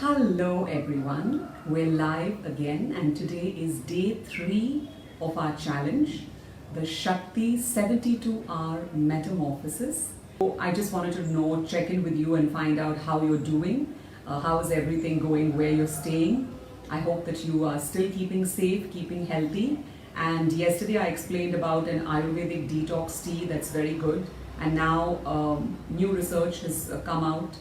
Hello everyone, we're live again and today is day 3 of our challenge, the Shakti 72-hour metamorphosis. So I just wanted to check in with you and find out how you're doing, how is everything going, where you're staying. I hope that you are still keeping safe, keeping healthy. And yesterday I explained about an Ayurvedic detox tea that's very good. And now new research has come out,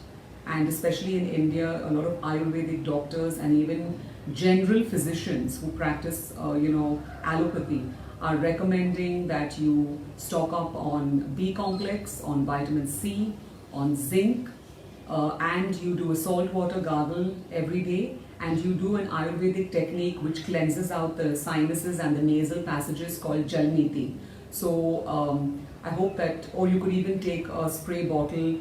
and especially in India, a lot of Ayurvedic doctors and even general physicians who practice, allopathy are recommending that you stock up on B complex, on vitamin C, on zinc, and you do a salt water gargle every day, and you do an Ayurvedic technique which cleanses out the sinuses and the nasal passages called Jalniti. So I hope that, or you could even take a spray bottle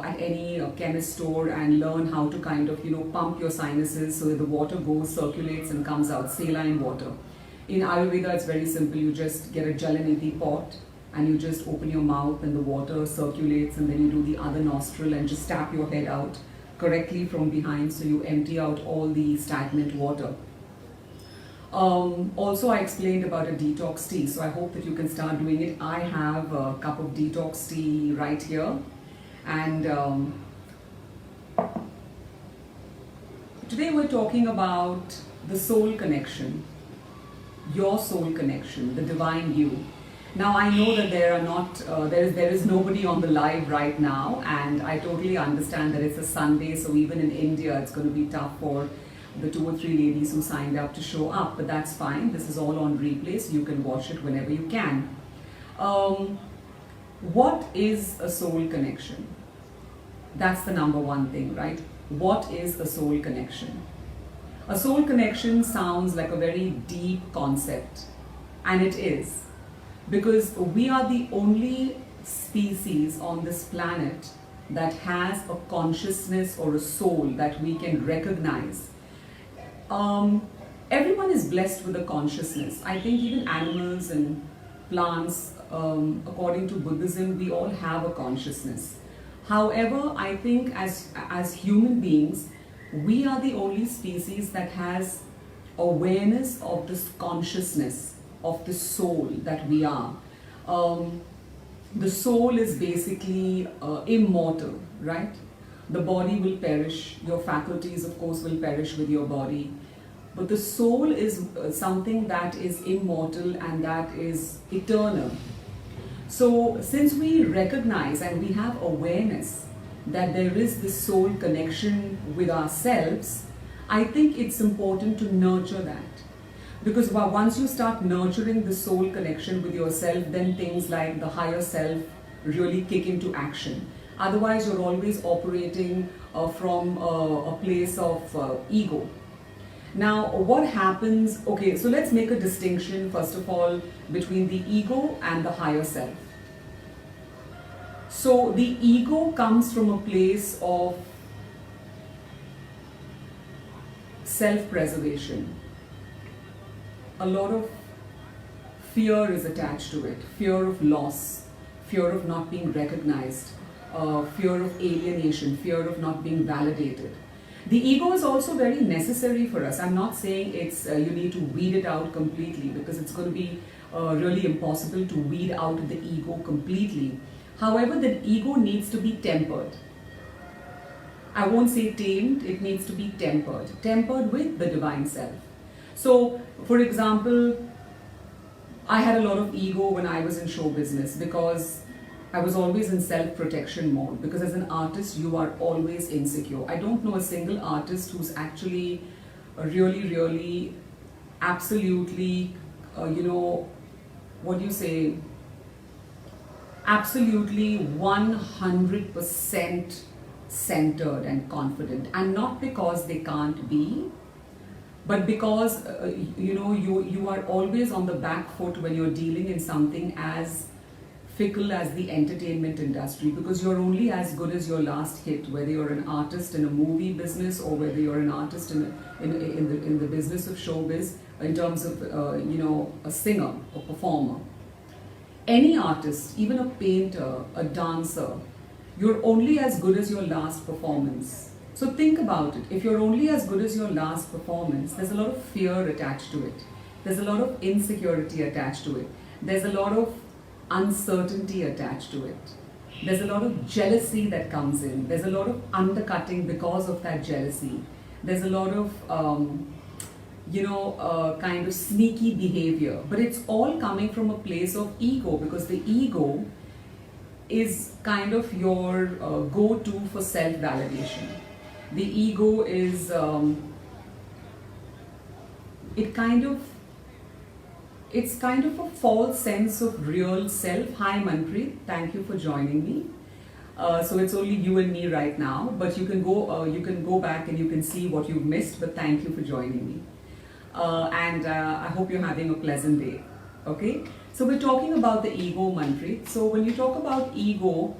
at any chemist store and learn how to kind of pump your sinuses so that the water goes, circulates and comes out, saline water. In Ayurveda it's very simple. You just get a Jalaniti pot and you just open your mouth and the water circulates, and then you do the other nostril and just tap your head out correctly from behind, so you empty out all the stagnant water. Also, I explained about a detox tea, so I hope that you can start doing it. I have a cup of detox tea right here, and today we're talking about the soul connection, your soul connection, the divine you. Now I know that there is nobody on the live right now, and I totally understand that it's a Sunday, so even in India it's going to be tough for the 2 or 3 ladies who signed up to show up, but that's fine. This is all on replay, so you can watch it whenever you can. What is a soul connection? That's the number one thing, right? What is a soul connection? A soul connection sounds like a very deep concept, and it is, because we are the only species on this planet that has a consciousness or a soul that we can recognize. Everyone is blessed with a consciousness. I think even animals and plants, according to Buddhism, we all have a consciousness. However, I think as human beings, we are the only species that has awareness of this consciousness of the soul that we are. The soul is basically immortal, right? The body will perish, your faculties of course will perish with your body, but the soul is something that is immortal and that is eternal. So since we recognize and we have awareness that there is this soul connection with ourselves, I think it's important to nurture that. Because once you start nurturing the soul connection with yourself, then things like the higher self really kick into action. Otherwise, you're always operating from a place of ego. Now, what happens? Okay, so let's make a distinction, first of all, between the ego and the higher self. So, the ego comes from a place of self-preservation. A lot of fear is attached to it, fear of loss, fear of not being recognized, fear of alienation, fear of not being validated. The ego is also very necessary for us. I'm not saying it's you need to weed it out completely, because it's going to be really impossible to weed out the ego completely. However, the ego needs to be tempered. I won't say tamed, it needs to be tempered with the divine self. So, for example, I had a lot of ego when I was in show business, because I was always in self-protection mode, because as an artist you are always insecure. I don't know a single artist who's actually really absolutely absolutely 100% centered and confident, and not because they can't be, but because you are always on the back foot when you're dealing in something as fickle as the entertainment industry, because you're only as good as your last hit, whether you're an artist in a movie business or whether you're an artist in the business of showbiz, in terms of a singer or performer. Any artist, even a painter, a dancer, you're only as good as your last performance. So think about it. If you're only as good as your last performance, there's a lot of fear attached to it. There's a lot of insecurity attached to it. There's a lot of uncertainty attached to it. There's a lot of jealousy that comes in. There's a lot of undercutting because of that jealousy. There's a lot of, kind of sneaky behavior. But it's all coming from a place of ego, because the ego is kind of your go-to for self-validation. The ego is, it's kind of a false sense of real self. Hi Manpreet, thank you for joining me. So it's only you and me right now, but you can go back and you can see what you've missed, but thank you for joining me. I hope you're having a pleasant day. Okay, so we're talking about the ego, Manpreet. So when you talk about ego,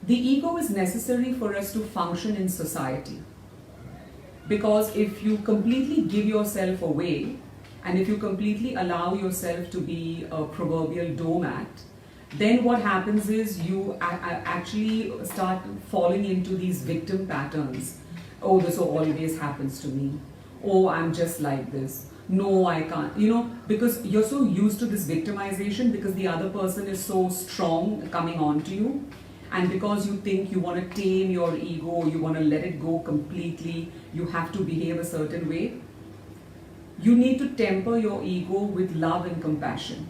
the ego is necessary for us to function in society. Because if you completely give yourself away, and if you completely allow yourself to be a proverbial doormat, then what happens is you actually start falling into these victim patterns. Oh, this always happens to me. Oh, I'm just like this. No, I can't. Because you're so used to this victimization, because the other person is so strong coming on to you. And because you think you want to tame your ego, you want to let it go completely, you have to behave a certain way. You need to temper your ego with love and compassion.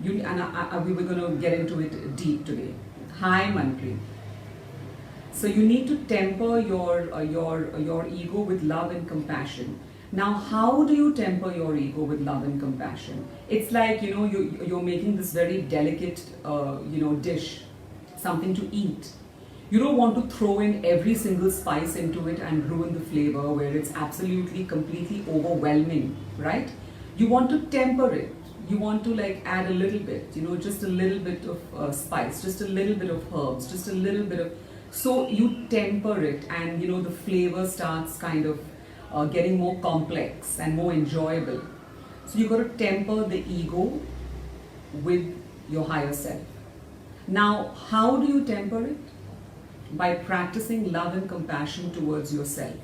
We were going to get into it deep today. Hi Manpreet. So you need to temper your ego with love and compassion. Now, how do you temper your ego with love and compassion? It's like, you're making this very delicate, dish, something to eat. You don't want to throw in every single spice into it and ruin the flavor where it's absolutely, completely overwhelming, right? You want to temper it. You want to add a little bit, just a little bit of spice, just a little bit of herbs, just a little bit of... So you temper it, and the flavor starts kind of getting more complex and more enjoyable. So you've got to temper the ego with your higher self. Now, how do you temper it? By practicing love and compassion towards yourself.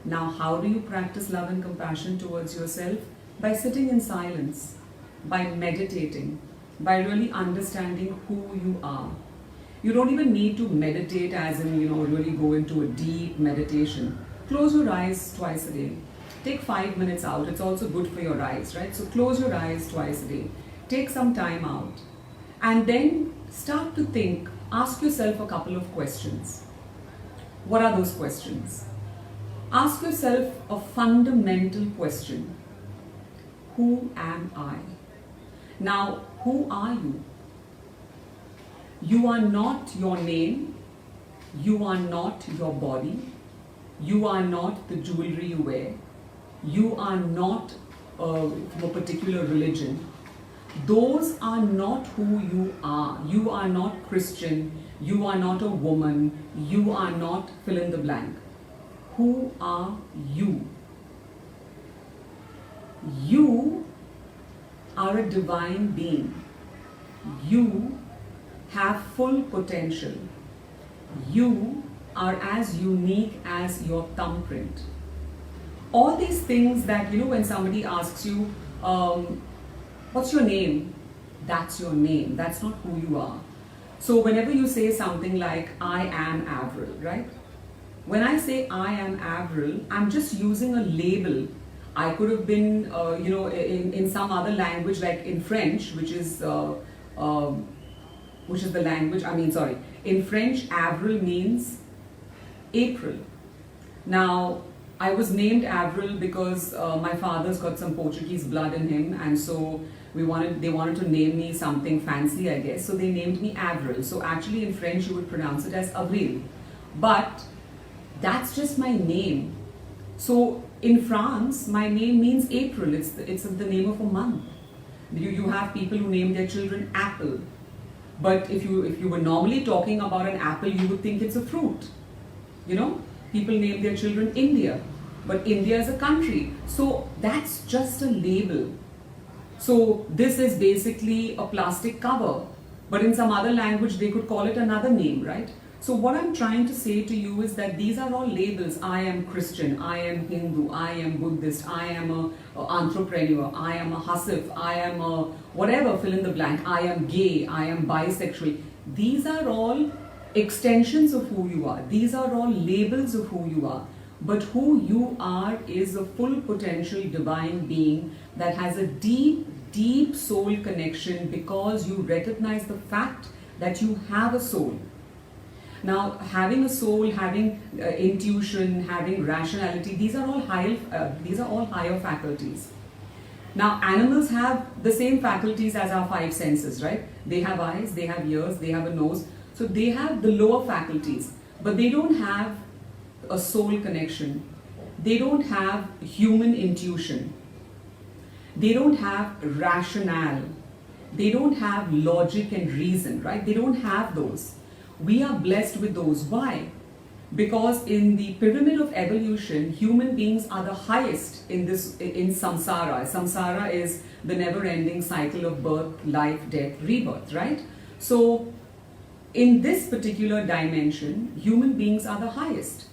Now, how do you practice love and compassion towards yourself? By sitting in silence, by meditating, by really understanding who you are. You don't even need to meditate as in, really go into a deep meditation. Close your eyes twice a day. Take 5 minutes out. It's also good for your eyes, right? So close your eyes twice a day. Take some time out. And then start to think. Ask yourself a couple of questions. What are those questions? Ask yourself a fundamental question. Who am I? Now, who are you? You are not your name. You are not your body. You are not the jewelry you wear. You are not from a particular religion. Those are not who you are. You are not Christian. You are not a woman. You are not fill in the blank. Who are you? You are a divine being. You have full potential. You are as unique as your thumbprint. All these things that, when somebody asks you, what's your name? That's your name. That's not who you are. So whenever you say something like, I am Avril, right? When I say I am Avril, I'm just using a label. I could have been, in some other language, like in French, which is the language, in French, Avril means April. Now, I was named Avril because my father's got some Portuguese blood in him, and so they wanted to name me something fancy, I guess. So they named me Avril. So actually in French you would pronounce it as Avril. But that's just my name. So in France, my name means April. It's the name of a month. You have people who name their children Apple. But if you were normally talking about an apple, you would think it's a fruit. People name their children India. But India is a country. So that's just a label. So this is basically a plastic cover. But in some other language, they could call it another name, right? So what I'm trying to say to you is that these are all labels. I am Christian, I am Hindu, I am Buddhist, I am a entrepreneur, I am a hasif, I am a whatever, fill in the blank, I am gay, I am bisexual. These are all extensions of who you are. These are all labels of who you are. But who you are is a full potential divine being that has a deep, deep soul connection because you recognize the fact that you have a soul. Now, having a soul, having intuition, having rationality, these are all higher faculties. Now, animals have the same faculties as our five senses, right? They have eyes, they have ears, they have a nose. So they have the lower faculties, but they don't have a soul connection. They don't have human intuition. They don't have rationale. They don't have logic and reason, right? They don't have those. We are blessed with those. Why? Because in the pyramid of evolution, human beings are the highest in samsara. Samsara is the never-ending cycle of birth, life, death, rebirth, right? So in this particular dimension, human beings are the highest.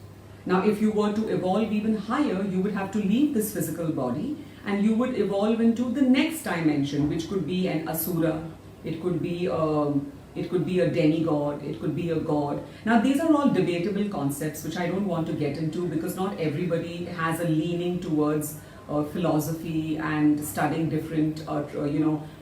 Now, if you were to evolve even higher, you would have to leave this physical body and you would evolve into the next dimension, which could be an asura, it could be a demigod, it could be a god. Now, these are all debatable concepts which I don't want to get into because not everybody has a leaning towards philosophy and studying different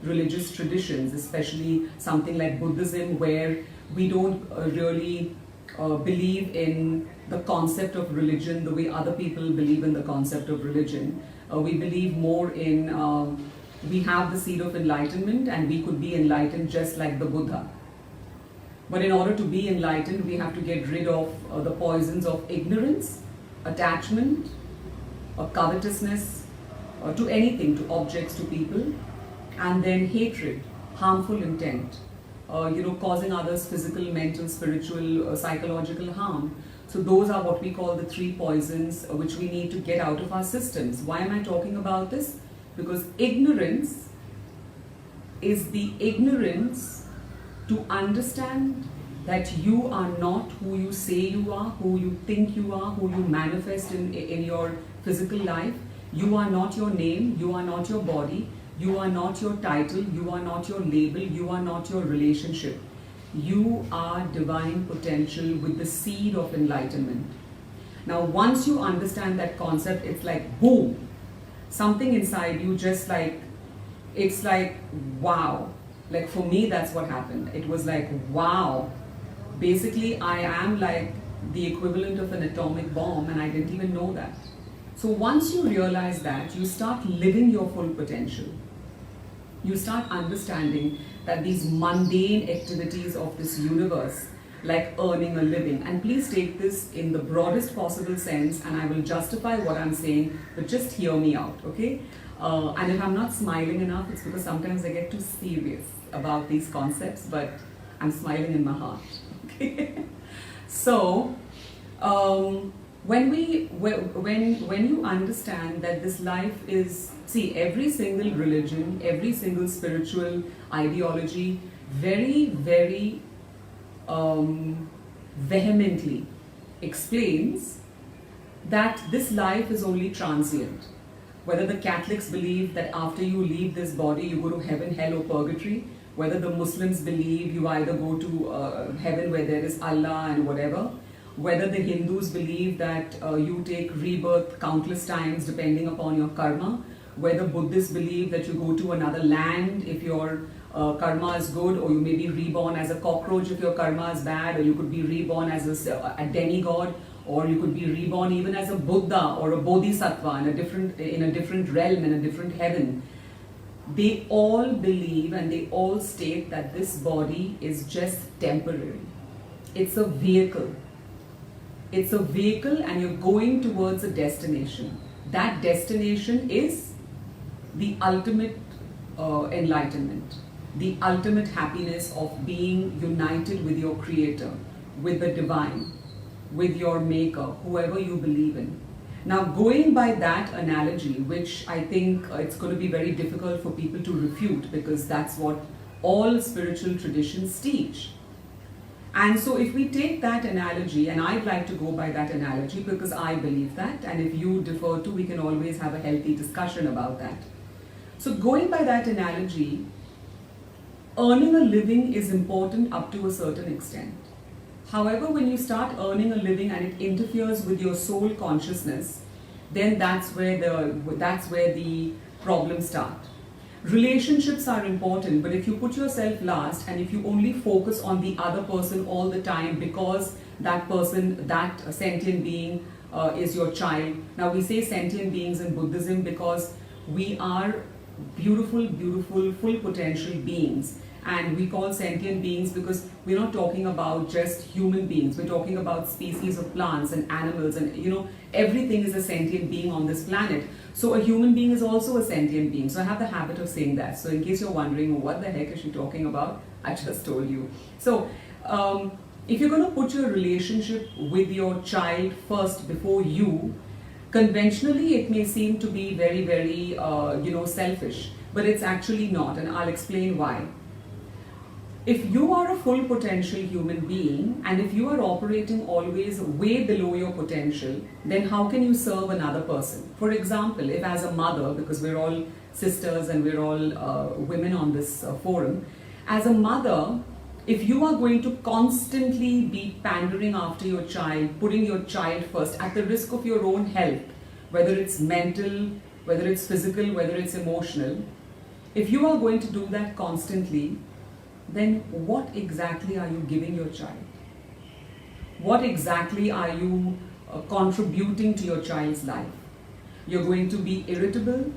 religious traditions, especially something like Buddhism, where we don't really believe in the concept of religion the way other people believe in the concept of religion. We believe more in, we have the seed of enlightenment and we could be enlightened just like the Buddha. But in order to be enlightened, we have to get rid of the poisons of ignorance, attachment, covetousness, to anything, to objects, to people, and then hatred, harmful intent, causing others physical, mental, spiritual, psychological harm. So those are what we call the three poisons which we need to get out of our systems. Why am I talking about this? Because ignorance is the ignorance to understand that you are not who you say you are, who you think you are, who you manifest in your physical life. You are not your name, you are not your body, you are not your title, you are not your label, you are not your relationship. You are divine potential with the seed of enlightenment. Now, once you understand that concept, it's like boom, something inside you just like, it's like wow. Like for me, that's what happened. It was like wow. Basically, I am like the equivalent of an atomic bomb and I didn't even know that. So once you realize that, you start living your full potential. You start understanding that these mundane activities of this universe, like earning a living, and please take this in the broadest possible sense and I will justify what I'm saying, but just hear me out, okay? And if I'm not smiling enough, it's because sometimes I get too serious about these concepts, but I'm smiling in my heart, okay? So, when you understand that this life is, see, every single religion, every single spiritual ideology very, very vehemently explains that this life is only transient. Whether the Catholics believe that after you leave this body you go to heaven, hell or purgatory, whether the Muslims believe you either go to heaven where there is Allah and whatever, whether the Hindus believe that you take rebirth countless times depending upon your karma, whether Buddhists believe that you go to another land if your karma is good, or you may be reborn as a cockroach if your karma is bad, or you could be reborn as a demigod, or you could be reborn even as a Buddha or a Bodhisattva in a different realm, in a different heaven. They all believe and they all state that this body is just temporary. It's a vehicle. It's a vehicle and you're going towards a destination. That destination is the ultimate enlightenment, the ultimate happiness of being united with your creator, with the divine, with your maker, whoever you believe in. Now, going by that analogy, which I think it's going to be very difficult for people to refute because that's what all spiritual traditions teach. And so if we take that analogy, and I'd like to go by that analogy because I believe that, and if you differ too, we can always have a healthy discussion about that. So going by that analogy, earning a living is important up to a certain extent. However, when you start earning a living and it interferes with your soul consciousness, then that's where the problems start. Relationships are important, but if you put yourself last and if you only focus on the other person all the time because that person, that sentient being is your child. Now we say sentient beings in Buddhism because we are beautiful, beautiful, full potential beings. And we call sentient beings because we're not talking about just human beings. We're talking about species of plants and animals, and everything is a sentient being on this planet. So a human being is also a sentient being. So I have the habit of saying that. So in case you're wondering, what the heck is she talking about? I just told you. So if you're going to put your relationship with your child first before you, conventionally it may seem to be very, very, selfish. But it's actually not, and I'll explain why. If you are a full potential human being and if you are operating always way below your potential, then how can you serve another person? For example, if as a mother, because we're all sisters and we're all women on this forum, as a mother, if you are going to constantly be pandering after your child, putting your child first at the risk of your own health, whether it's mental, whether it's physical, whether it's emotional, if you are going to do that constantly, then what exactly are you giving your child? What exactly are you contributing to your child's life? You're going to be irritable,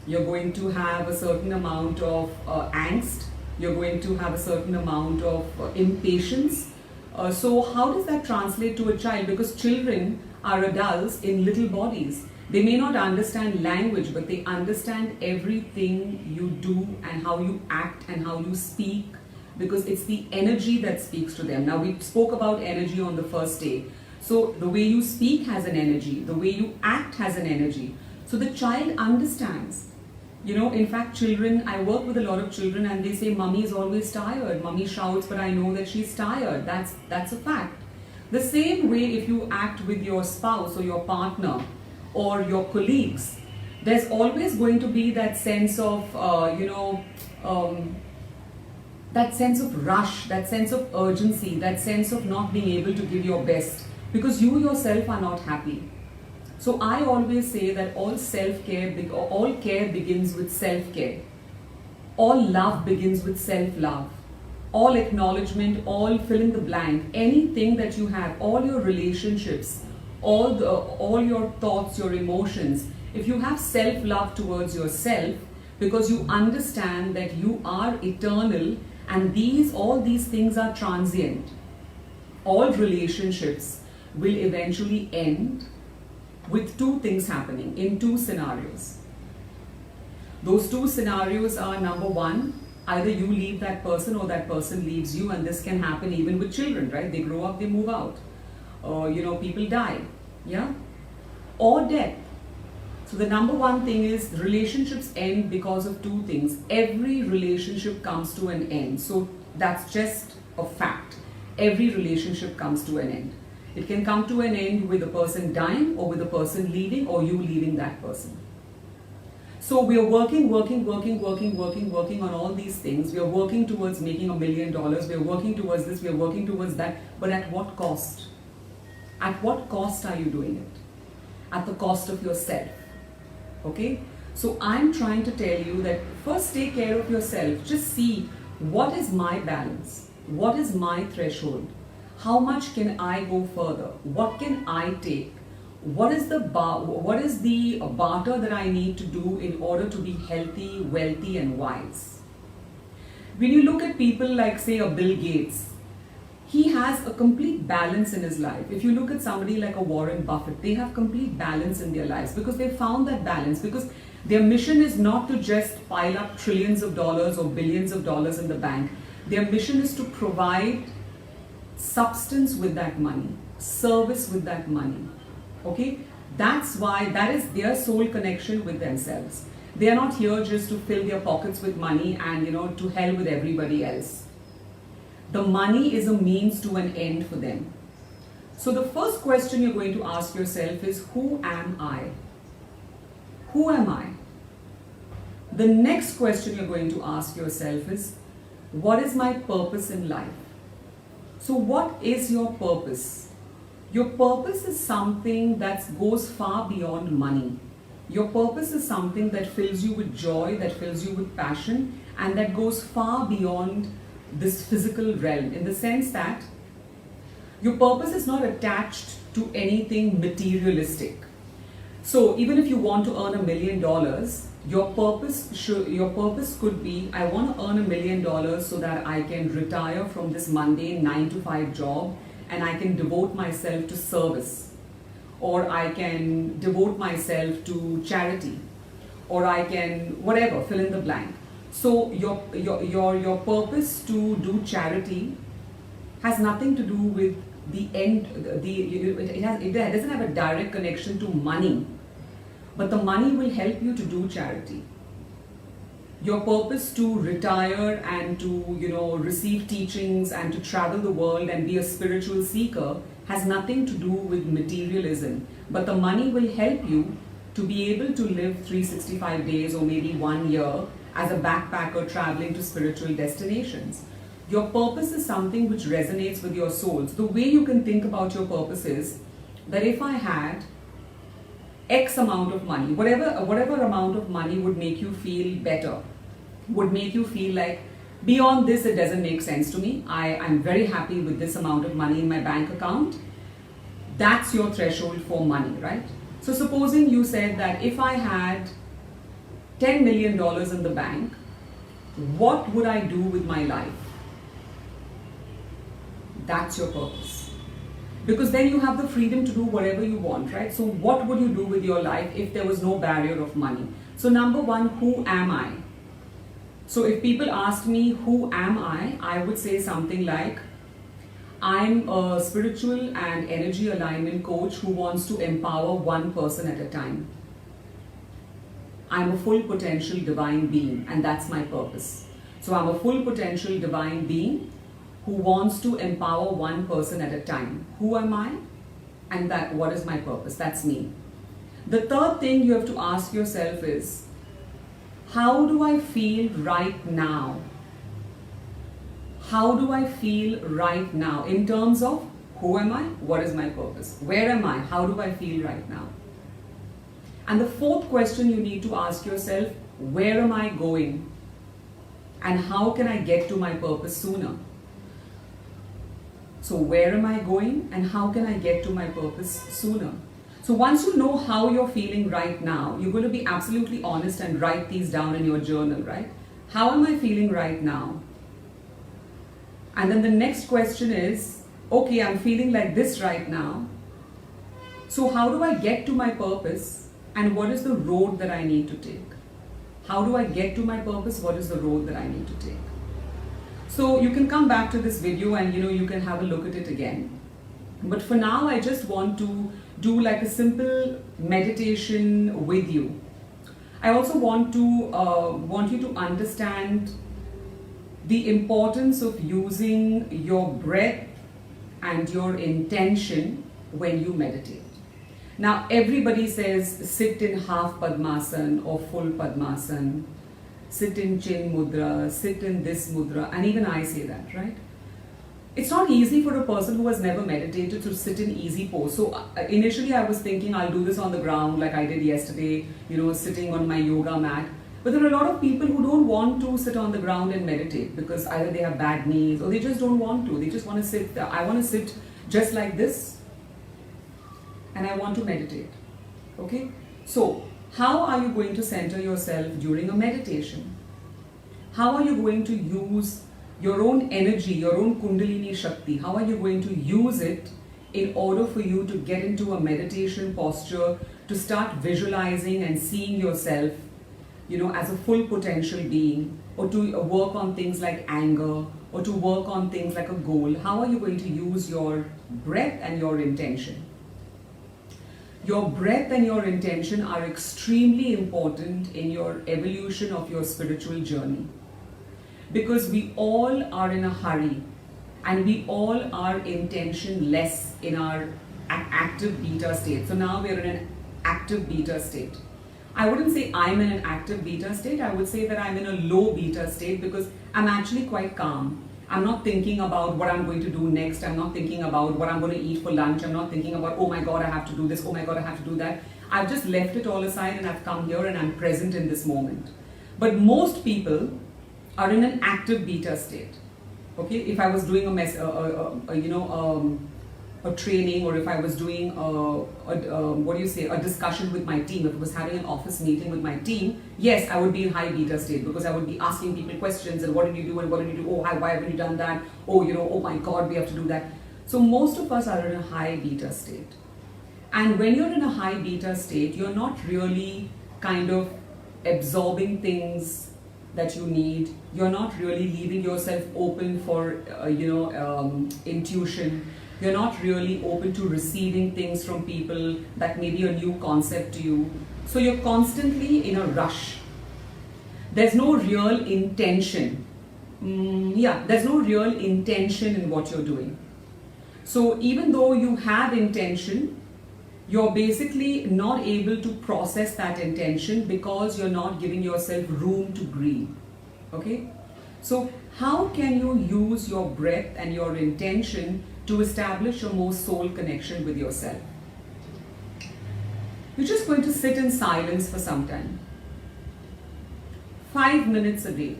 you're going to have a certain amount of angst, you're going to have a certain amount of impatience. So how does that translate to a child? Because children are adults in little bodies. They may not understand language, but they understand everything you do and how you act and how you speak, because it's the energy that speaks to them. Now we spoke about energy on the first day. So the way you speak has an energy, the way you act has an energy. So the child understands. In fact, children, I work with a lot of children and they say, "Mummy is always tired. Mummy shouts, but I know that she's tired." That's a fact. The same way if you act with your spouse or your partner or your colleagues, there's always going to be that sense of, that sense of rush, that sense of urgency, that sense of not being able to give your best because you yourself are not happy. So I always say that all self-care, all care begins with self-care. All love begins with self-love. All acknowledgement, all fill in the blank, anything that you have, all your relationships, all your thoughts, your emotions, if you have self-love towards yourself, because you understand that you are eternal and all these things are transient, all relationships will eventually end with two things happening in two scenarios. Those two scenarios are, number one, either you leave that person or that person leaves you, and this can happen even with children, right? They grow up, they move out. People die, yeah? Or death. So the number one thing is relationships end because of two things. Every relationship comes to an end. So that's just a fact. Every relationship comes to an end. It can come to an end with a person dying or with a person leaving or you leaving that person. So we are working on all these things. We are working towards making $1 million. We are working towards this, we are working towards that. But at what cost? At what cost are you doing it? At the cost of yourself. Okay? So I'm trying to tell you that first take care of yourself. Just see, what is my balance? What is my threshold? How much can I go further? What can I take? What is the barter that I need to do in order to be healthy, wealthy and wise? When you look at people like, say, a Bill Gates, he has a complete balance in his life. If you look at somebody like a Warren Buffett, they have complete balance in their lives because they found that balance, because their mission is not to just pile up trillions of dollars or billions of dollars in the bank. Their mission is to provide substance with that money, service with that money. Okay? That's why, that is their soul connection with themselves. They are not here just to fill their pockets with money and, to hell with everybody else. The money is a means to an end for them. So the first question you're going to ask yourself is, who am I? Who am I? The next question you're going to ask yourself is, what is my purpose in life? So what is your purpose? Your purpose is something that goes far beyond money. Your purpose is something that fills you with joy, that fills you with passion, and that goes far beyond this physical realm, in the sense that your purpose is not attached to anything materialistic. So even if you want to earn $1 million, your purpose could be, I want to earn $1 million so that I can retire from this mundane 9-to-5 job and I can devote myself to service, or I can devote myself to charity, or I can whatever, fill in the blank. So your purpose to do charity has nothing to do with the end. It doesn't have a direct connection to money, but the money will help you to do charity. Your purpose to retire and to receive teachings and to travel the world and be a spiritual seeker has nothing to do with materialism, but the money will help you to be able to live 365 days or maybe 1 year as a backpacker traveling to spiritual destinations. Your purpose is something which resonates with your soul. So the way you can think about your purpose is that if I had X amount of money, whatever amount of money would make you feel better, would make you feel like beyond this it doesn't make sense to me, I'm very happy with this amount of money in my bank account, that's your threshold for money, right? So supposing you said that if I had $10 million in the bank, what would I do with my life? That's your purpose. Because then you have the freedom to do whatever you want, right? So what would you do with your life if there was no barrier of money? So number one, who am I? So if people ask me, who am I would say something like, I'm a spiritual and energy alignment coach who wants to empower one person at a time. I'm a full potential divine being, and that's my purpose. So I'm a full potential divine being who wants to empower one person at a time. Who am I? And what is my purpose? That's me. The third thing you have to ask yourself is, how do I feel right now? How do I feel right now in terms of who am I? What is my purpose? Where am I? How do I feel right now? And the fourth question you need to ask yourself, where am I going? And how can I get to my purpose sooner? So where am I going and how can I get to my purpose sooner? So once you know how you're feeling right now, you're going to be absolutely honest and write these down in your journal, right? How am I feeling right now? And then the next question is, okay, I'm feeling like this right now. So how do I get to my purpose and what is the road that I need to take? How do I get to my purpose? What is the road that I need to take? So you can come back to this video and you can have a look at it again. But for now, I just want to do like a simple meditation with you. I also want you to understand the importance of using your breath and your intention when you meditate. Now, everybody says sit in half Padmasana or full Padmasana, sit in Chin Mudra, sit in this Mudra, and even I say that, right? It's not easy for a person who has never meditated to sit in easy pose. So initially I was thinking I'll do this on the ground like I did yesterday, sitting on my yoga mat. But there are a lot of people who don't want to sit on the ground and meditate because either they have bad knees or they just don't want to. They just want to sit. I want to sit just like this and I want to meditate. Okay? So, how are you going to center yourself during a meditation? How are you going to use your own energy, your own Kundalini Shakti? How are you going to use it in order for you to get into a meditation posture, to start visualizing and seeing yourself, as a full potential being, or to work on things like anger, or to work on things like a goal? How are you going to use your breath and your intention? Your breath and your intention are extremely important in your evolution of your spiritual journey. Because we all are in a hurry. and we all are intention-less in our active beta state. So now we're in an active beta state. I wouldn't say I'm in an active beta state, I would say that I'm in a low beta state because I'm actually quite calm. I'm not thinking about what I'm going to do next. I'm not thinking about what I'm going to eat for lunch. I'm not thinking about, oh my God, I have to do this. Oh my God, I have to do that. I've just left it all aside and I've come here and I'm present in this moment. But most people are in an active beta state. Okay, if I was doing a training, or if I was doing a discussion with my team, if I was having an office meeting with my team, yes, I would be in high beta state because I would be asking people questions and what did you do and what did you do? Oh, why haven't you done that? Oh, oh my God, we have to do that. So most of us are in a high beta state. And when you're in a high beta state, you're not really kind of absorbing things that you need. You're not really leaving yourself open for, intuition. You're not really open to receiving things from people that may be a new concept to you. So you're constantly in a rush. There's no real intention. There's no real intention in what you're doing. So even though you have intention, you're basically not able to process that intention because you're not giving yourself room to breathe. Okay? So how can you use your breath and your intention to establish a more soul connection with yourself? You're just going to sit in silence for some time. 5 minutes a day,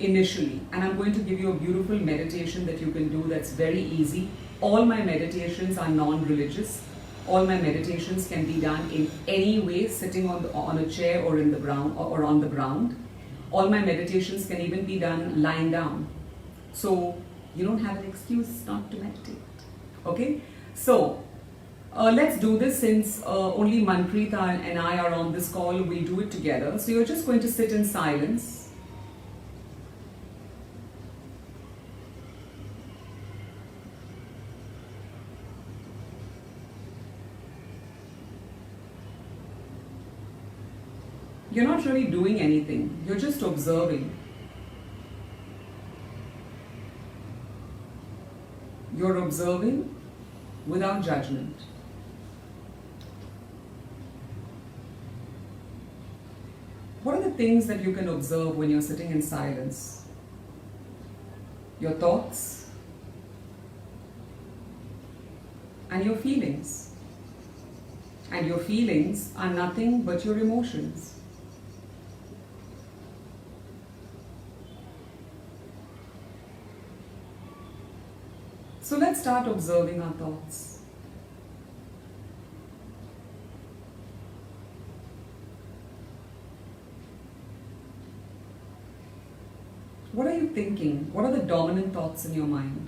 initially. And I'm going to give you a beautiful meditation that you can do that's very easy. All my meditations are non-religious. All my meditations can be done in any way, sitting on a chair or in the ground or on the ground. All my meditations can even be done lying down. So you don't have an excuse not to meditate. Okay? So let's do this. Since only Manpreet and I are on this call, we'll do it together. So you're just going to sit in silence. You're not really doing anything. You're just observing. You're observing without judgment. What are the things that you can observe when you're sitting in silence? Your thoughts and your feelings. And your feelings are nothing but your emotions. So let's start observing our thoughts. What are you thinking? What are the dominant thoughts in your mind?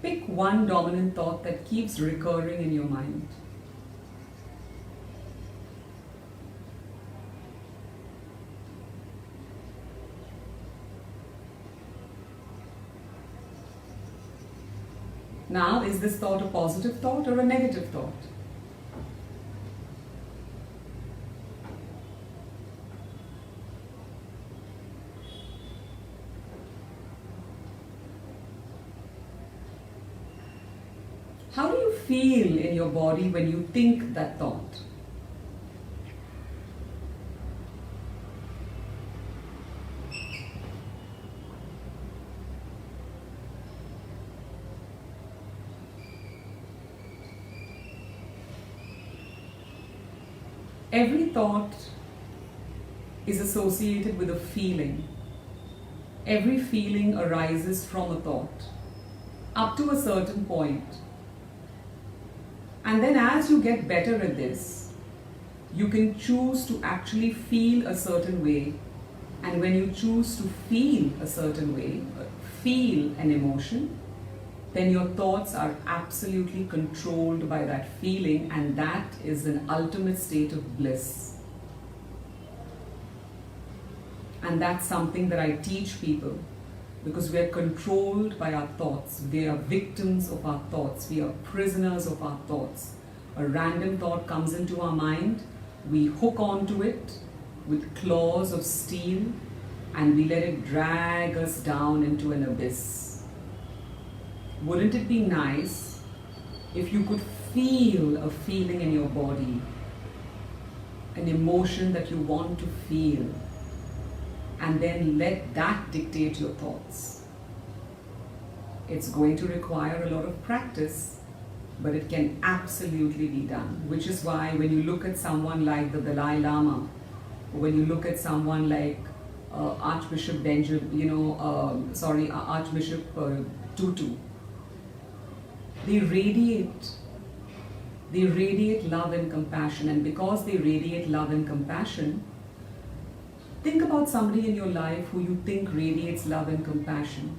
Pick one dominant thought that keeps recurring in your mind. Now, is this thought a positive thought or a negative thought? How do you feel in your body when you think that thought? Every thought is associated with a feeling. Every feeling arises from a thought up to a certain point. And then as you get better at this, you can choose to actually feel a certain way. And when you choose to feel a certain way, feel an emotion, then your thoughts are absolutely controlled by that feeling, and that is an ultimate state of bliss. And that's something that I teach people, because we are controlled by our thoughts. We are victims of our thoughts. We are prisoners of our thoughts. a random thought comes into our mind, we hook onto it with claws of steel and we let it drag us down into an abyss. Wouldn't it be nice if you could feel a feeling in your body, an emotion that you want to feel, and then let that dictate your thoughts? It's going to require a lot of practice, but it can absolutely be done. Which is why when you look at someone like the Dalai Lama, or when you look at someone like Archbishop Archbishop Tutu, they radiate love and compassion. And because they radiate love and compassion, think about somebody in your life who you think radiates love and compassion.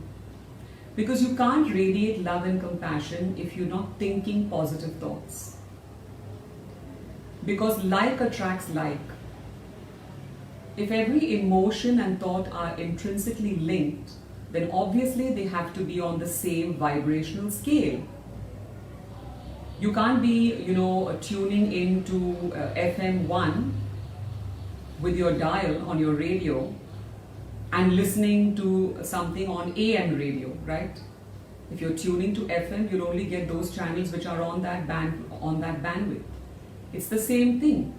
Because you can't radiate love and compassion if you're not thinking positive thoughts. Because like attracts like. If every emotion and thought are intrinsically linked, then obviously they have to be on the same vibrational scale. You can't be, tuning into FM1 with your dial on your radio and listening to something on AM radio, right? If you're tuning to FM, you'll only get those channels which are on that bandwidth. It's the same thing.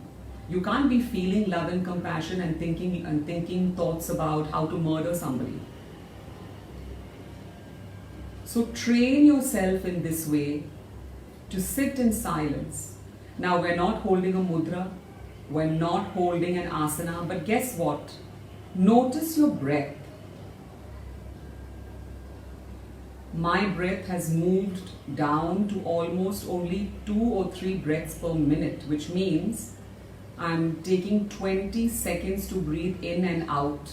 You can't be feeling love and compassion and thinking thoughts about how to murder somebody. So train yourself in this way to sit in silence. Now we're not holding a mudra, we're not holding an asana, but guess what? Notice your breath. My breath has moved down to almost only 2 or 3 breaths per minute, which means I'm taking 20 seconds to breathe in and out,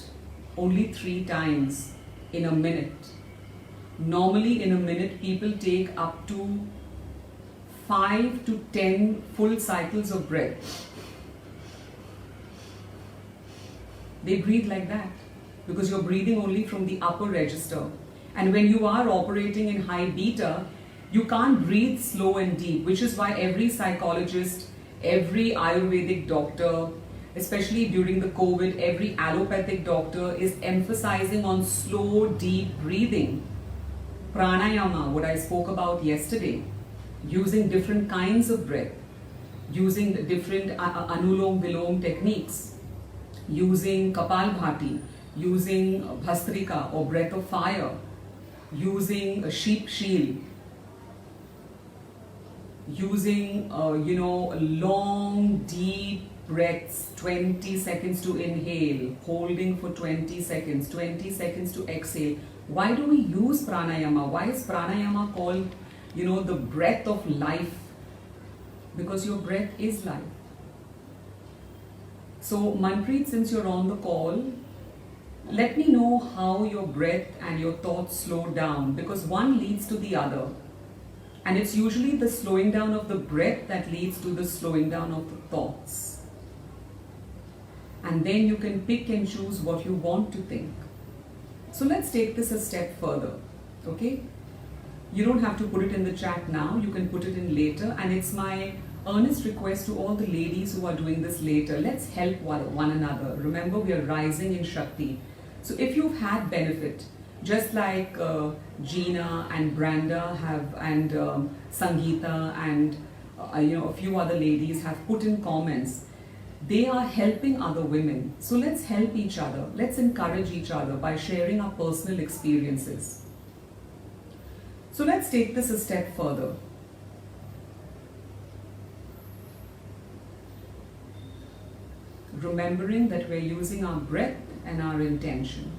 only 3 times in a minute. Normally in a minute, people take up to 5 to 10 full cycles of breath. They breathe like that because you're breathing only from the upper register. And when you are operating in high beta, you can't breathe slow and deep, which is why every psychologist, every Ayurvedic doctor, especially during the COVID, every allopathic doctor is emphasizing on slow, deep breathing. Pranayama, what I spoke about yesterday, using different kinds of breath, using different Anulom Vilom techniques, using Kapalbhati, using Bhastrika or breath of fire, using a sheep shield, using long deep breaths, 20 seconds to inhale, holding for 20 seconds, 20 seconds to exhale. Why do we use pranayama? Why is pranayama called the breath of life? Because your breath is life. So Manpreet, since you're on the call, let me know how your breath and your thoughts slow down, because one leads to the other. And it's usually the slowing down of the breath that leads to the slowing down of the thoughts. And then you can pick and choose what you want to think. So let's take this a step further, okay? You don't have to put it in the chat now, you can put it in later. And it's my earnest request to all the ladies who are doing this later, let's help one another. Remember, we are rising in Shakti. So if you've had benefit, just like Gina and Branda have, and Sangeeta and a few other ladies have put in comments, they are helping other women. So let's help each other. Let's encourage each other by sharing our personal experiences. So let's take this a step further. Remembering that we're using our breath and our intention.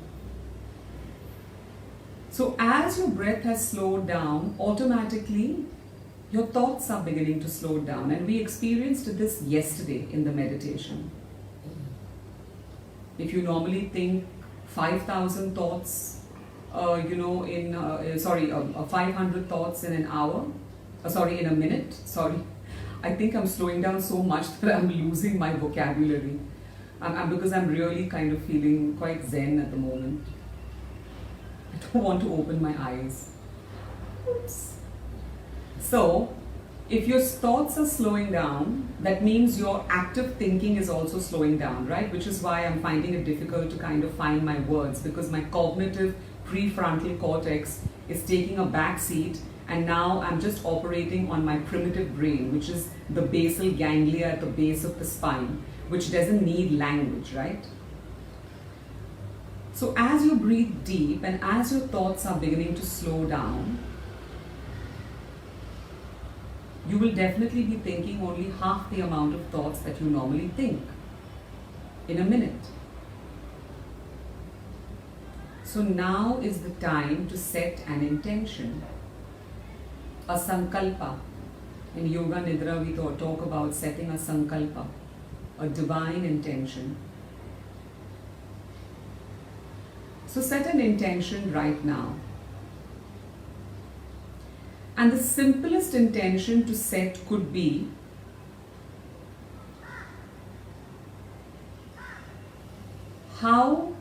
So as your breath has slowed down, automatically your thoughts are beginning to slow down. And we experienced this yesterday in the meditation. If you normally think 5,000 thoughts, 500 thoughts in an hour, in a minute, I think I'm slowing down so much that I'm losing my vocabulary. Because I'm really kind of feeling quite zen at the moment. I don't want to open my eyes. Oops. So, if your thoughts are slowing down, that means your active thinking is also slowing down, right? Which is why I'm finding it difficult to kind of find my words, because my cognitive prefrontal cortex is taking a back seat, and now I'm just operating on my primitive brain, which is the basal ganglia at the base of the spine, which doesn't need language, right? So as you breathe deep and as your thoughts are beginning to slow down, you will definitely be thinking only half the amount of thoughts that you normally think in a minute. So now is the time to set an intention, a sankalpa. In Yoga Nidra we talk about setting a sankalpa, a divine intention. So set an intention right now. And the simplest intention to set could be, how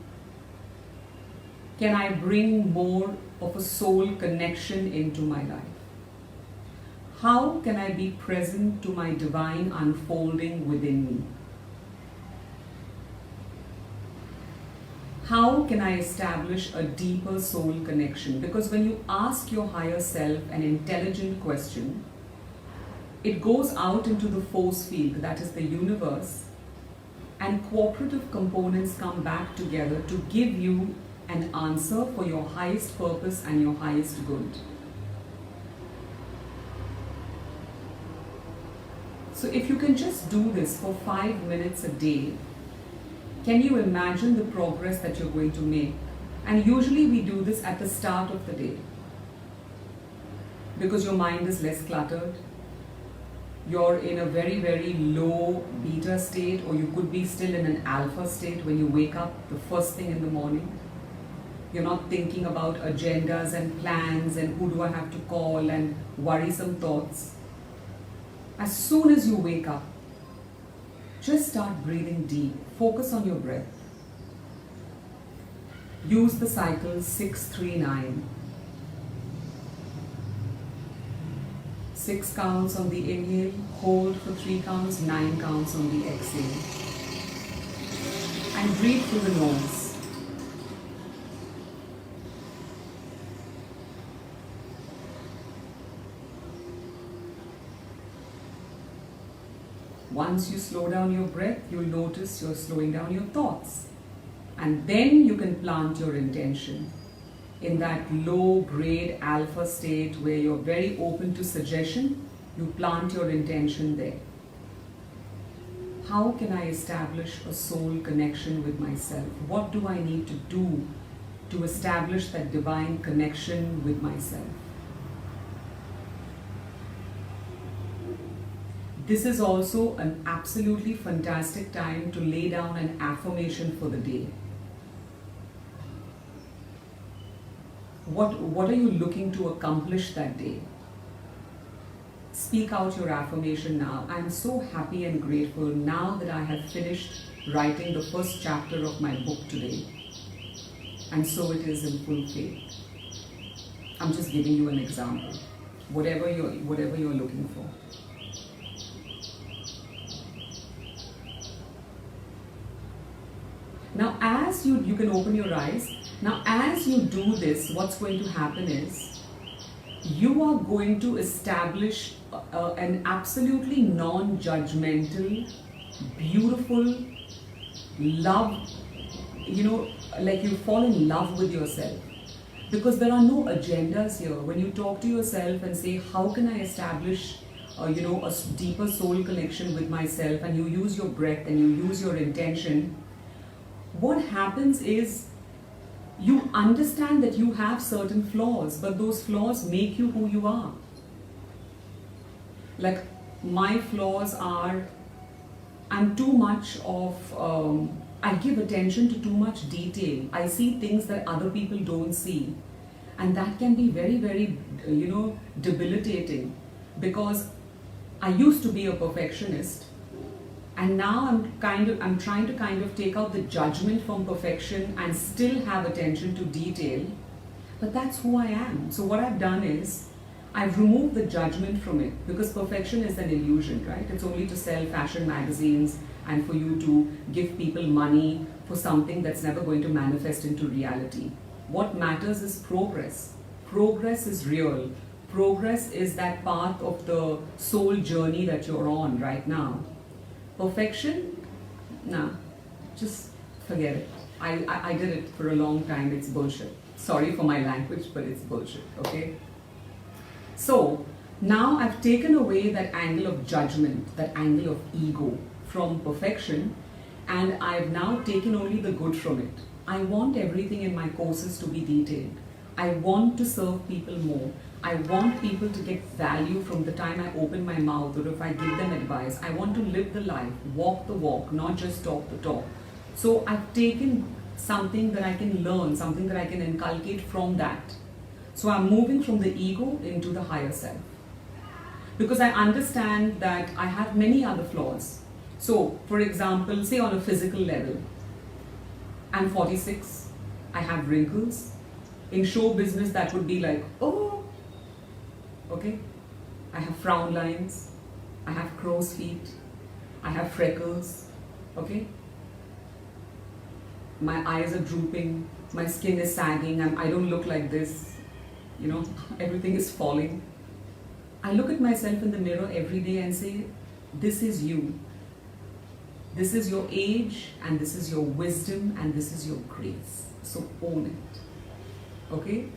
can I bring more of a soul connection into my life? How can I be present to my divine unfolding within me? How can I establish a deeper soul connection? Because when you ask your higher self an intelligent question, it goes out into the force field, that is the universe, and cooperative components come back together to give you an answer for your highest purpose and your highest good. So if you can just do this for 5 minutes a day, can you imagine the progress that you're going to make? And usually we do this at the start of the day, because your mind is less cluttered. You're in a very, very low beta state, or you could be still in an alpha state when you wake up the first thing in the morning. You're not thinking about agendas and plans and who do I have to call and worrisome thoughts. As soon as you wake up, just start breathing deep. Focus on your breath. Use the cycle 6-3-9. 6 counts on the inhale, hold for 3 counts, 9 counts on the exhale. And breathe through the nose. Once you slow down your breath, you'll notice you're slowing down your thoughts. And then you can plant your intention in that low-grade alpha state where you're very open to suggestion. You plant your intention there. How can I establish a soul connection with myself? What do I need to do to establish that divine connection with myself? This is also an absolutely fantastic time to lay down an affirmation for the day. What are you looking to accomplish that day? Speak out your affirmation now. I am so happy and grateful now that I have finished writing the first chapter of my book today. And so it is in full faith. I'm just giving you an example. Whatever you're looking for. Now as you can open your eyes. Now as you do this, what's going to happen is you are going to establish an absolutely non-judgmental, beautiful love, like you fall in love with yourself. Because there are no agendas here. When you talk to yourself and say, how can I establish a deeper soul connection with myself, and you use your breath and you use your intention, what happens is you understand that you have certain flaws, but those flaws make you who you are. Like my flaws are, I'm too much of, I give attention to too much detail. I see things that other people don't see. And that can be very, very, debilitating, because I used to be a perfectionist. And now I'm trying to kind of take out the judgment from perfection and still have attention to detail. But that's who I am. So what I've done is, I've removed the judgment from it, because perfection is an illusion, right? It's only to sell fashion magazines and for you to give people money for something that's never going to manifest into reality. What matters is progress. Progress is real. Progress is that path of the soul journey that you're on right now. Perfection? Nah, just forget it. I did it for a long time. It's bullshit. Sorry for my language, but it's bullshit, okay? So now I've taken away that angle of judgment, that angle of ego from perfection, and I've now taken only the good from it. I want everything in my courses to be detailed. I want to serve people more. I want people to get value from the time I open my mouth, or if I give them advice. I want to live the life, walk the walk, not just talk the talk. So I've taken something that I can learn, something that I can inculcate from that. So I'm moving from the ego into the higher self. Because I understand that I have many other flaws. So, for example, say on a physical level, I'm 46, I have wrinkles. In show business, that would be like, oh, okay. I have frown lines, I have crow's feet, I have freckles, okay. My eyes are drooping, my skin is sagging, I don't look like this. You know, everything is falling. I look at myself in the mirror every day and say, this is you. This is your age, and this is your wisdom, and this is your grace. So own it. Okay?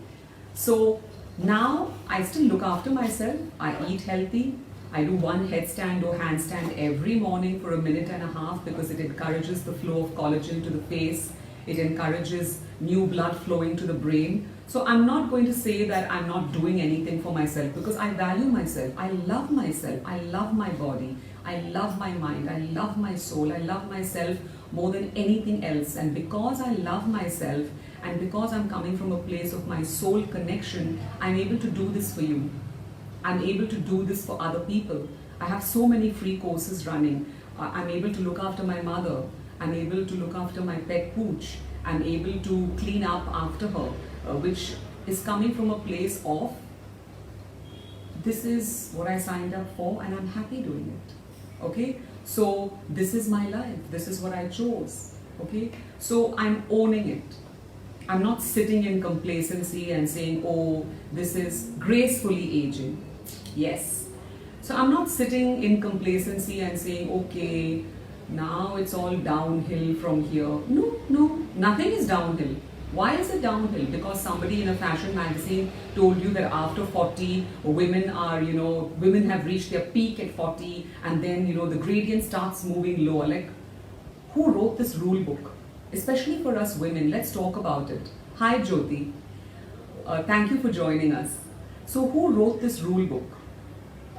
So now I still look after myself. I eat healthy. I do one headstand or handstand every morning for 1.5 minutes because it encourages the flow of collagen to the face. It encourages new blood flowing to the brain. So I'm not going to say that I'm not doing anything for myself, because I value myself. I love myself. I love my body. I love my mind. I love my soul. I love myself more than anything else. And because I love myself, and because I'm coming from a place of my soul connection, I'm able to do this for you. I'm able to do this for other people. I have so many free courses running. I'm able to look after my mother. I'm able to look after my pet Pooch. I'm able to clean up after her, which is coming from a place of, this is what I signed up for and I'm happy doing it. Okay? So this is my life. This is what I chose. Okay? So I'm owning it. I'm not sitting in complacency and saying, oh, this is gracefully aging. Yes. So I'm not sitting in complacency and saying, okay, now it's all downhill from here. No, nothing is downhill. Why is it downhill? Because somebody in a fashion magazine told you that after 40, women are, women have reached their peak at 40, and then, the gradient starts moving lower. Like, who wrote this rule book? Especially for us women, let's talk about it. Hi Jyoti, thank you for joining us. So who wrote this rule book?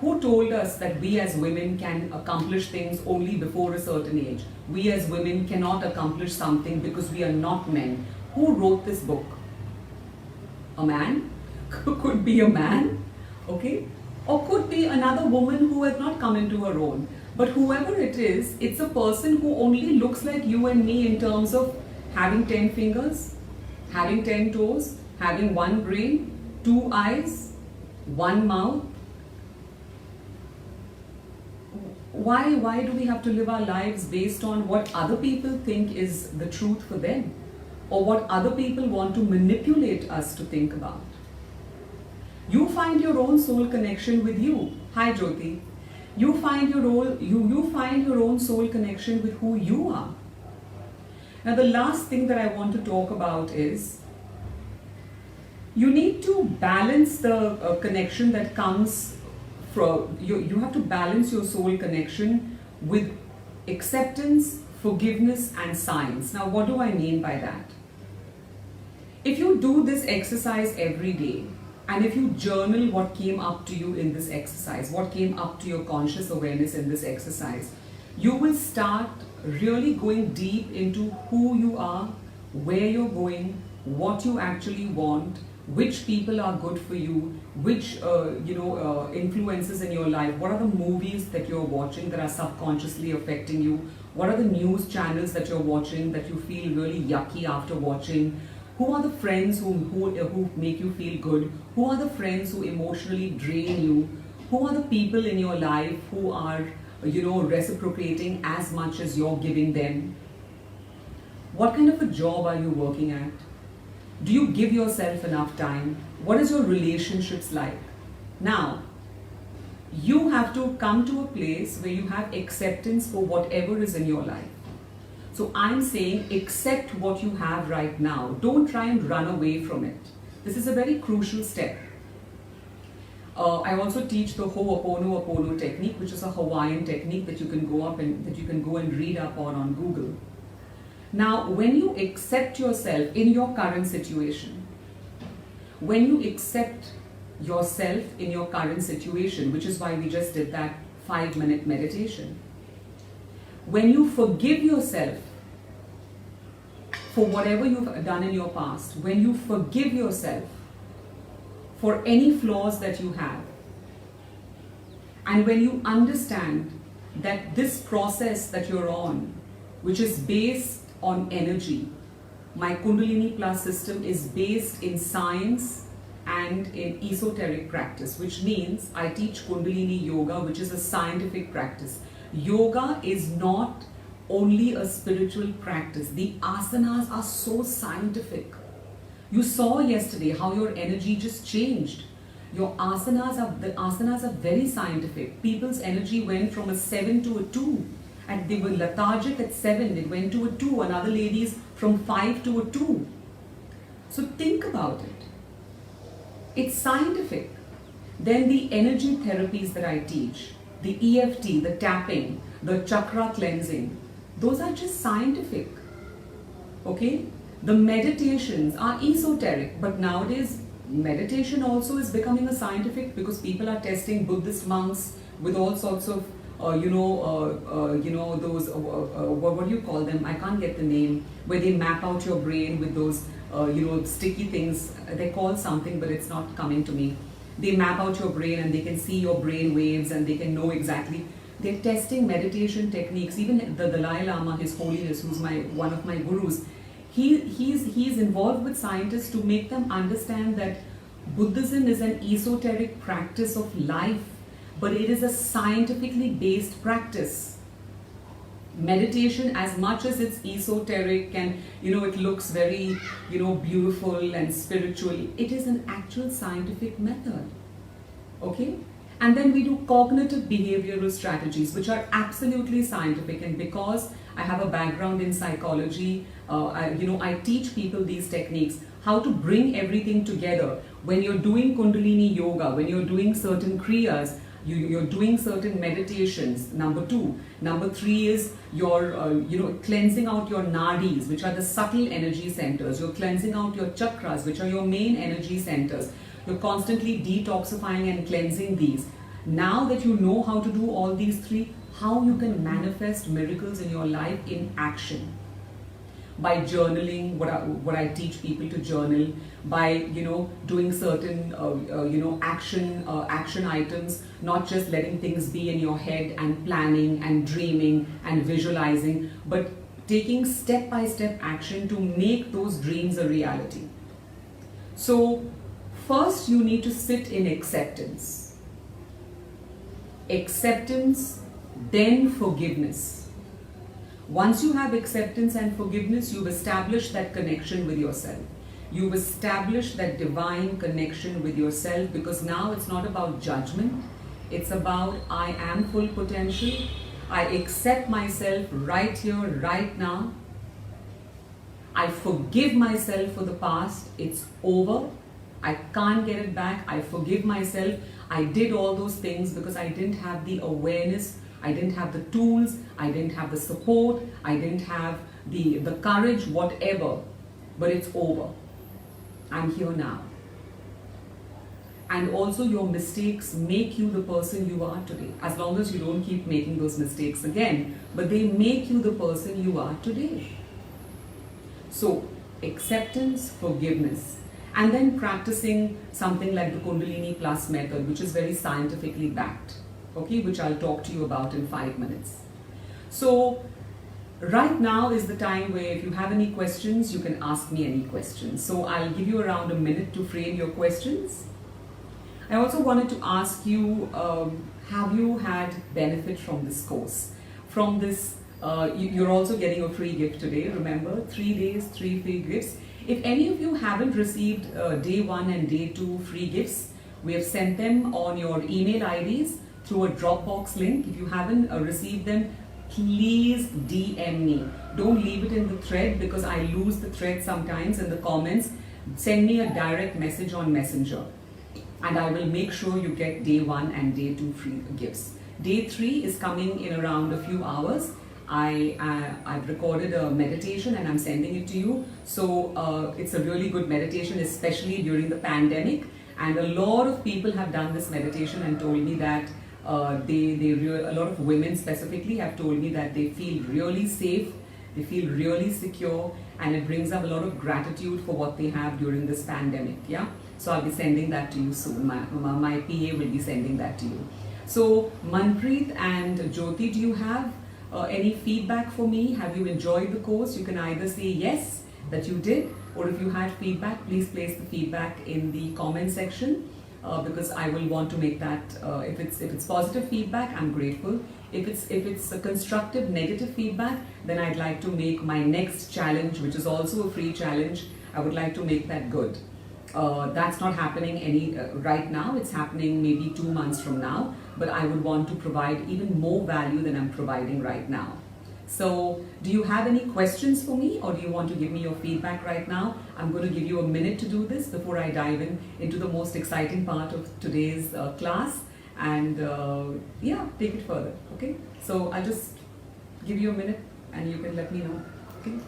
Who told us that we as women can accomplish things only before a certain age? We as women cannot accomplish something because we are not men. Who wrote this book? A man? Could be a man, okay? Or could be another woman who has not come into her own. But whoever it is, it's a person who only looks like you and me in terms of having 10 fingers, having 10 toes, having one brain, 2 eyes, 1 mouth. Why do we have to live our lives based on what other people think is the truth for them, or what other people want to manipulate us to think about? You find your own soul connection with you. Hi Jyoti. You find your own soul connection with who you are. Now the last thing that I want to talk about is, you need to balance the connection that comes from, you have to balance your soul connection with acceptance, forgiveness and science. Now what do I mean by that? If you do this exercise every day, and if you journal what came up to you in this exercise, what came up to your conscious awareness in this exercise, you will start really going deep into who you are, where you're going, what you actually want, which people are good for you, which influences in your life, what are the movies that you're watching that are subconsciously affecting you, what are the news channels that you're watching that you feel really yucky after watching, Who are the friends who make you feel good? Who are the friends who emotionally drain you? Who are the people in your life who are, reciprocating as much as you're giving them? What kind of a job are you working at? Do you give yourself enough time? What is your relationships like? Now, you have to come to a place where you have acceptance for whatever is in your life. So I'm saying accept what you have right now. Don't try and run away from it. This is a very crucial step. I also teach the Ho'oponopono technique, which is a Hawaiian technique that you can go and read up on Google. Now, when you accept yourself in your current situation, when you accept yourself in your current situation, which is why we just did that 5-minute meditation, when you forgive yourself for whatever you've done in your past, when you forgive yourself for any flaws that you have, and when you understand that this process that you're on, which is based on energy, my Kundalini Plus system is based in science and in esoteric practice, which means I teach Kundalini Yoga, which is a scientific practice. Yoga is not only a spiritual practice. The asanas are so scientific. You saw yesterday how your energy just changed. The asanas are very scientific. People's energy went from a 7 to a 2. And they were lethargic at 7, it went to a 2. Another lady's from 5 to a 2. So think about it. It's scientific. Then the energy therapies that I teach, the EFT, the tapping, the chakra cleansing, those are just scientific. Okay? The meditations are esoteric, but nowadays meditation also is becoming a scientific, because people are testing Buddhist monks with all sorts of those, what do you call them? I can't get the name, where they map out your brain with those, sticky things. They're called something, but it's not coming to me. They map out your brain and they can see your brain waves and they can know exactly. They're testing meditation techniques. Even the Dalai Lama, His Holiness, who's one of my gurus, he's involved with scientists to make them understand that Buddhism is an esoteric practice of life, but it is a scientifically based practice. Meditation, as much as it's esoteric and it looks very beautiful and spiritual, it is an actual scientific method. Okay? And then we do cognitive behavioral strategies, which are absolutely scientific. And because I have a background in psychology, I teach people these techniques, how to bring everything together. When you're doing Kundalini Yoga, when you're doing certain kriyas, you're doing certain meditations, number 2. Number 3 is you're cleansing out your nadis, which are the subtle energy centers. You're cleansing out your chakras, which are your main energy centers. You're constantly detoxifying and cleansing these. Now that you know how to do all these 3, how you can manifest miracles in your life in action. By journaling, what I teach people to journal, by doing certain action items, not just letting things be in your head and planning and dreaming and visualizing, but taking step-by-step action to make those dreams a reality. So first you need to sit in acceptance. Acceptance, then forgiveness. Once you have acceptance and forgiveness, you've established that connection with yourself. You've established that divine connection with yourself, because now it's not about judgment. It's about I am full potential. I accept myself right here, right now. I forgive myself for the past. It's over. I can't get it back. I forgive myself. I did all those things because I didn't have the awareness, I didn't have the tools, I didn't have the support, I didn't have the courage, whatever. But it's over. I'm here now. And also your mistakes make you the person you are today, as long as you don't keep making those mistakes again, but they make you the person you are today. So acceptance, forgiveness, and then practicing something like the Kundalini Plus method, which is very scientifically backed, okay, which I'll talk to you about in 5 minutes. So Right now is the time where if you have any questions, you can ask me any questions. So I'll give you around a minute to frame your questions. I also wanted to ask you, have you had benefit from this course? From this, you're also getting a free gift today, remember? 3 days, 3 free gifts. If any of you haven't received day 1 and day 2 free gifts, we have sent them on your email IDs through a Dropbox link. If you haven't received them, please DM me. Don't leave it in the thread because I lose the thread sometimes in the comments. Send me a direct message on Messenger and I will make sure you get day 1 and day 2 free gifts. Day 3 is coming in around a few hours. I've recorded a meditation and I'm sending it to you. So it's a really good meditation, especially during the pandemic. And a lot of people have done this meditation and told me that a lot of women specifically have told me that they feel really safe, they feel really secure, and it brings up a lot of gratitude for what they have during this pandemic. Yeah, so I'll be sending that to you soon. My PA will be sending that to you. So Manpreet and Jyoti, do you have any feedback for me? Have you enjoyed the course? You can either say yes, that you did, or if you had feedback, please place the feedback in the comment section. Because I will want to make that, if it's positive feedback, I'm grateful. If it's a constructive negative feedback, then I'd like to make my next challenge, which is also a free challenge, I would like to make that good. That's not happening right now. It's happening maybe 2 months from now, but I would want to provide even more value than I'm providing right now. So do you have any questions for me, or do you want to give me your feedback right now? I'm going to give you a minute to do this before I dive into the most exciting part of today's class and yeah, take it further. Okay, so I'll just give you a minute and you can let me know. Okay.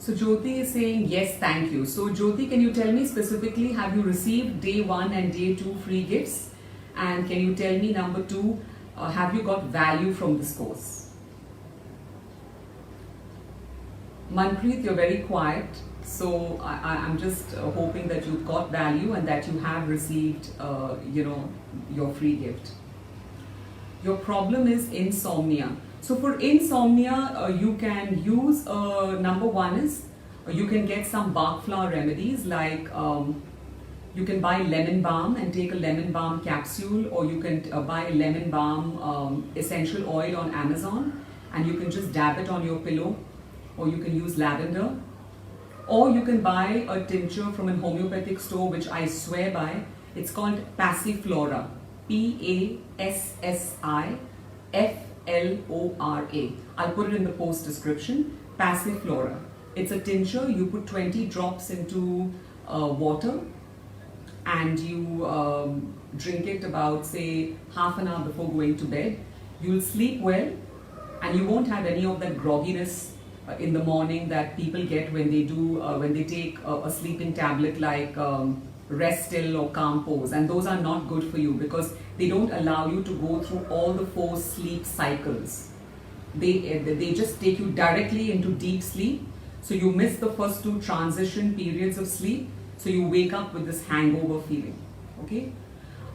So Jyoti is saying yes, thank you. So Jyoti, can you tell me specifically, have you received day 1 and day 2 free gifts? And can you tell me, number 2, have you got value from this course? Manpreet, you're very quiet. So I'm just hoping that you've got value and that you have received, your free gift. Your problem is insomnia. So for insomnia, you can use, number 1 is, you can get some Bach flower remedies like, you can buy lemon balm and take a lemon balm capsule, or you can buy lemon balm essential oil on Amazon and you can just dab it on your pillow, or you can use lavender, or you can buy a tincture from a homeopathic store which I swear by. It's called Passiflora, Passiflora. I'll put it in the post description. Passiflora. It's a tincture. You put 20 drops into water and you drink it about, say, half an hour before going to bed. You'll sleep well and you won't have any of that grogginess in the morning that people get when they take a sleeping tablet like Restil or Calm Pose, and those are not good for you because they don't allow you to go through all the 4 sleep cycles. They just take you directly into deep sleep, so you miss the first 2 transition periods of sleep, so you wake up with this hangover feeling. Okay,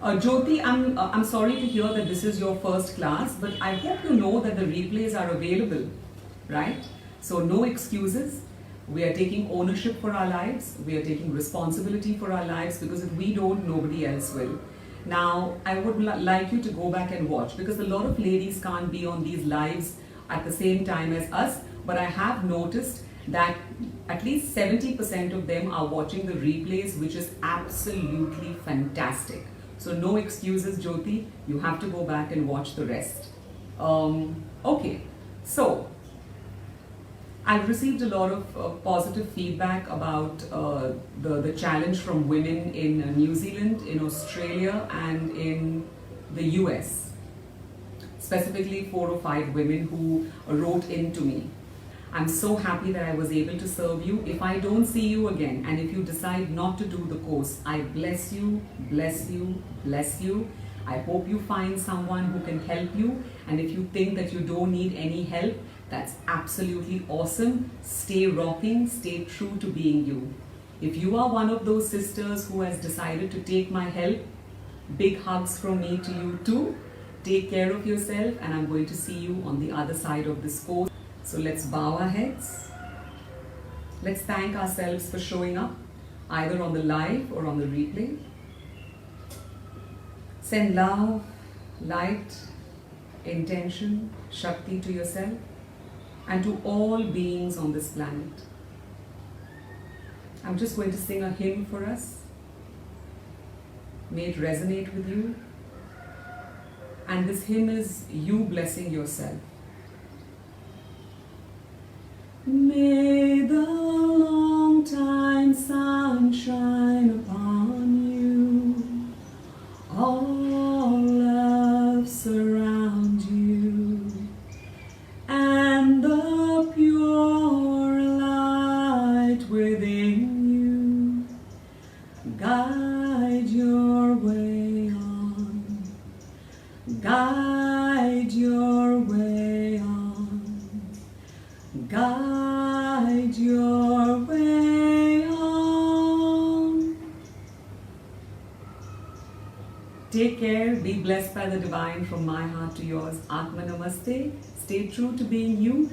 Jyoti, I'm sorry to hear that this is your first class, but I hope you know that the replays are available, right? So no excuses. We are taking ownership for our lives. We are taking responsibility for our lives, because if we don't, nobody else will. Now, I would like you to go back and watch, because a lot of ladies can't be on these lives at the same time as us, but I have noticed that at least 70% of them are watching the replays, which is absolutely fantastic. So no excuses, Jyoti. You have to go back and watch the rest. Okay, so I've received a lot of positive feedback about the challenge from women in New Zealand, in Australia, and in the US. Specifically 4 or 5 women who wrote in to me. I'm so happy that I was able to serve you. If I don't see you again, and if you decide not to do the course, I bless you, bless you, bless you. I hope you find someone who can help you, and if you think that you don't need any help, That's absolutely awesome. Stay rocking, stay true to being you. If you are one of those sisters who has decided to take my help, big hugs from me to you too. Take care of yourself, and I'm going to see you on the other side of this course. So let's bow our heads. Let's thank ourselves for showing up, either on the live or on the replay. Send love, light, intention, Shakti to yourself and to all beings on this planet. I'm just going to sing a hymn for us. May it resonate with you. And this hymn is you blessing yourself. May the long time sun shine upon you, all love surround you, and the pure light within you guide your way on, guide your way on, guide your way on. Take care, be blessed by the divine from my heart to yours. Atma Namaste. Stay true to being you.